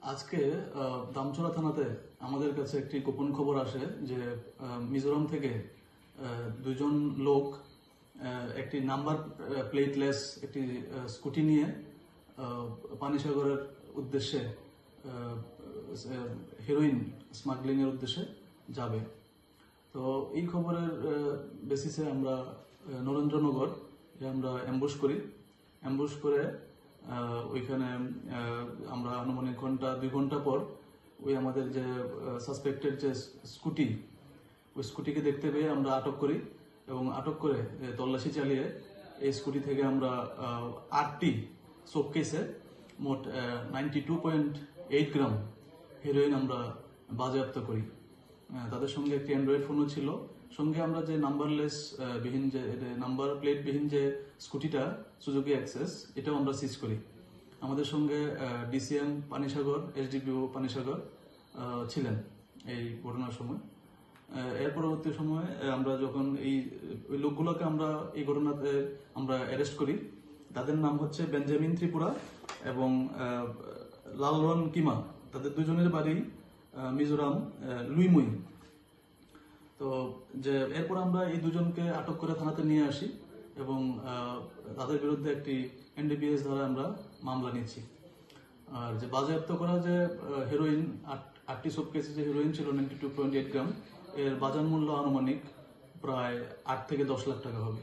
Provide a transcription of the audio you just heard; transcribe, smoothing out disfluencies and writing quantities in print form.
আজকে দামছড়া থানাতে আমাদের কাছে একটি গোপন খবর আসে যে মিজোরাম থেকে দুজন লোক একটি নাম্বার প্লেটলেস একটি স্কুটি নিয়ে পানিসাগরের উদ্দেশ্যে হেরোইন স্মাগলিং এর উদ্দেশ্যে যাবে। তো এই খবরের বেসিসে আমরা নরেন্দ্রনগর আমরা অ্যাম্বুশ করে ওইখানে আমরা আনুমানিক দুই ঘন্টা পর ওই আমাদের যে সাসপেক্টেড যে স্কুটি, ওই স্কুটিকে দেখতে পেয়ে আমরা আটক করি এবং আটক করে তল্লাশি চালিয়ে এই স্কুটি থেকে আমরা 8টি শোকেসে মোট 92.8 গ্রাম হেরোইন আমরা বাজেয়াপ্ত করি। তাদের সঙ্গে একটি অ্যান্ড্রয়েড ফোনও ছিল। সঙ্গে আমরা যে নাম্বারলেস বিহীন যে নাম্বার প্লেট বিহীন যে স্কুটিটা সুজুকি অ্যাক্সেস, এটাও আমরা সিজ করি। আমাদের সঙ্গে ডিসিএম পানিসাগর, এসডিপিও পানিসাগর ছিলেন এই ঘটনার সময়। এর পরবর্তী সময়ে আমরা যখন ওই লোকগুলোকে আমরা এই ঘটনাতে আমরা অ্যারেস্ট করি, তাদের নাম হচ্ছে বেঞ্জামিন ত্রিপুরা এবং লালরন কিমা। তাদের দুজনের বাড়ি মিজোরাম লুইমুই। তো যে এরপর আমরা এই দুজনকে আটক করে থানাতে নিয়ে আসি এবং তাদের বিরুদ্ধে একটি এনডিপিএস ধারা আমরা মামলা নিচ্ছি। আর যে বাজেয়াপ্ত করা যে হেরোইন 8টি শোকেসে যে হেরোইন ছিল 92.8 গ্রাম, এর বাজার মূল্য আনুমানিক প্রায় 8 থেকে 10 লাখ টাকা হবে।